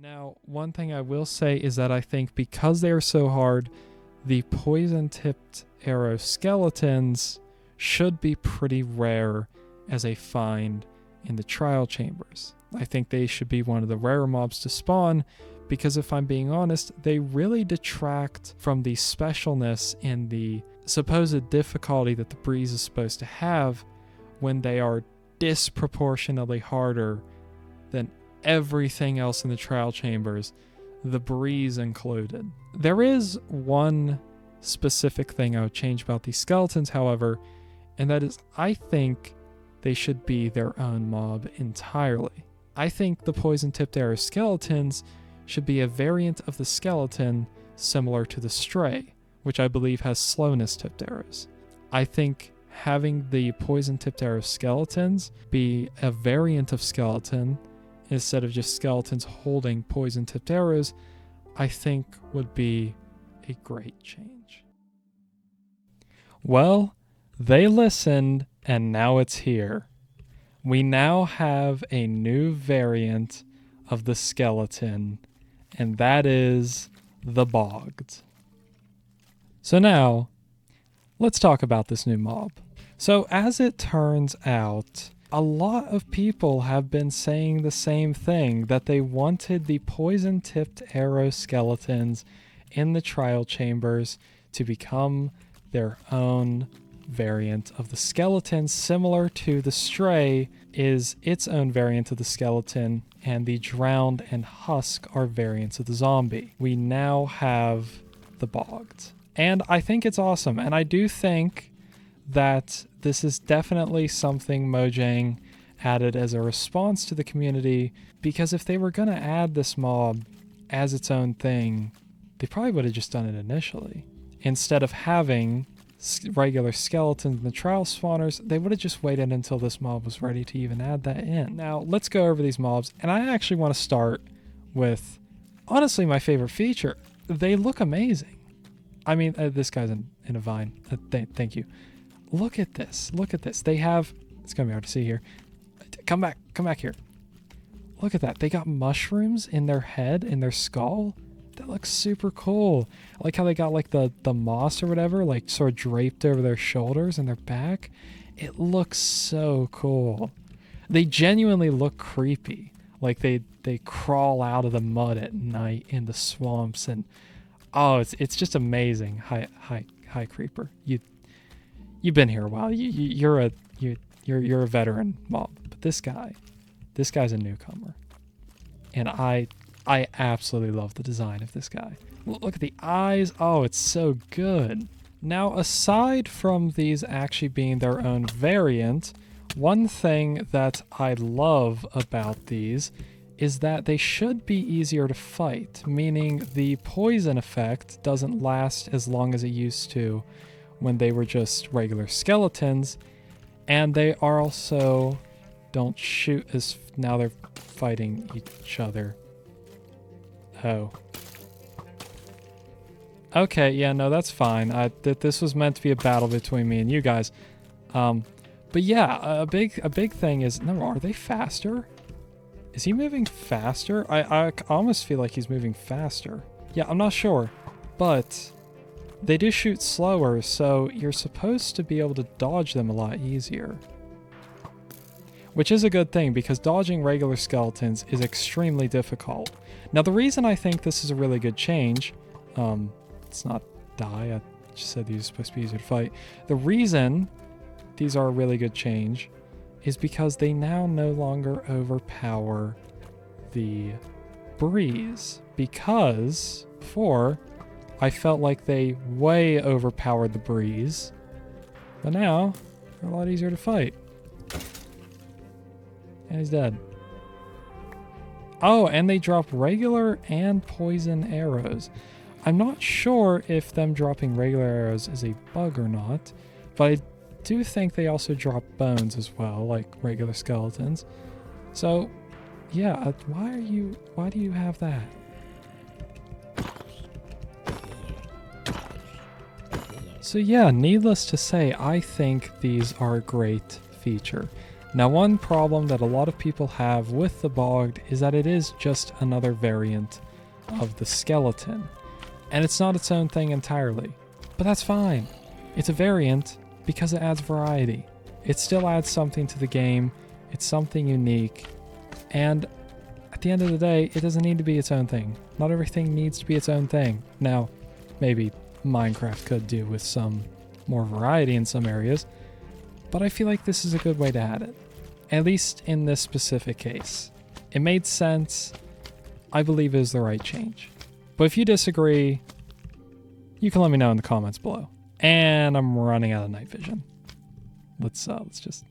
Now, one thing I will say is that I think because they are so hard, the poison-tipped arrow skeletons should be pretty rare as a find in the trial chambers. I think they should be one of the rarer mobs to spawn because if I'm being honest, they really detract from the specialness and the supposed difficulty that the breeze is supposed to have when they are disproportionately harder than everything else in the trial chambers, the breeze included. There is one specific thing I would change about these skeletons, however, and that is I think they should be their own mob entirely. I think the poison-tipped arrow skeletons should be a variant of the skeleton similar to the stray, which I believe has slowness-tipped arrows. I think having the poison-tipped arrow skeletons be a variant of skeleton instead of just skeletons holding poison-tipped arrows, I think would be a great change. Well, they listened, and now it's here. We now have a new variant of the skeleton, and that is the Bogged. So now, let's talk about this new mob. So as it turns out, a lot of people have been saying the same thing, that they wanted the poison-tipped arrow skeletons in the trial chambers to become their own variant of the skeleton, similar to the stray is its own variant of the skeleton, and the drowned and husk are variants of the zombie. We now have the Bogged. And I think it's awesome, and I do think that this is definitely something Mojang added as a response to the community, because if they were going to add this mob as its own thing, they probably would have just done it initially. Instead of having regular skeletons in the trial spawners, they would have just waited until this mob was ready to even add that in. Now, let's go over these mobs, and I actually want to start with, honestly, my favorite feature. They look amazing. I mean, this guy's in a vine. Thank you. Look at this. Look at this. They have... It's going to be hard to see here. Come back. Come back here. Look at that. They got mushrooms in their head, in their skull. That looks super cool. I like how they got like the moss or whatever, like sort of draped over their shoulders and their back. It looks so cool. They genuinely look creepy. Like they crawl out of the mud at night in the swamps, and oh, it's just amazing. Hi creeper. You've been here a while. You're a veteran mob, but this guy's a newcomer, and I absolutely love the design of this guy. Look at the eyes. Oh, it's so good. Now, aside from these actually being their own variant, one thing that I love about these is that they should be easier to fight, meaning the poison effect doesn't last as long as it used to when they were just regular skeletons, and they are also don't shoot as now they're fighting each other. Oh. Okay, yeah, no, that's fine. This was meant to be a battle between me and you guys. But yeah, a big thing is, no, are they faster? Is he moving faster? I almost feel like he's moving faster. Yeah, I'm not sure, but they do shoot slower, so you're supposed to be able to dodge them a lot easier. Which is a good thing, because dodging regular skeletons is extremely difficult. Now, the reason I think this is a really good change, it's not die, I just said these are supposed to be easier to fight. The reason these are a really good change is because they now no longer overpower the breeze. Because before, I felt like they way overpowered the breeze, but now they're a lot easier to fight. And he's dead. Oh, and they drop regular and poison arrows. I'm not sure if them dropping regular arrows is a bug or not, but I do think they also drop bones as well, like regular skeletons. So, yeah, why do you have that? So yeah, needless to say, I think these are a great feature. Now, one problem that a lot of people have with the Bogged is that it is just another variant of the skeleton, and it's not its own thing entirely. But that's fine. It's a variant because it adds variety. It still adds something to the game. It's something unique, and at the end of the day, it doesn't need to be its own thing. Not everything needs to be its own thing. Now, maybe Minecraft could do with some more variety in some areas, but I feel like this is a good way to add it. At least in this specific case. It made sense. I believe it is the right change. But if you disagree, you can let me know in the comments below. And I'm running out of night vision. Let's just...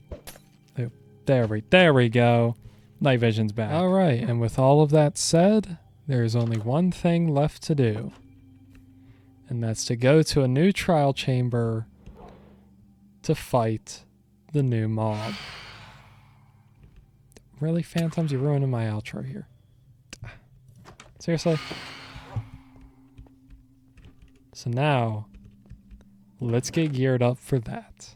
There we go. Night vision's back. All right, and with all of that said, there's only one thing left to do. And that's to go to a new trial chamber to fight the new mob. Really, Phantoms? You're ruining my outro here. Seriously? So now, let's get geared up for that.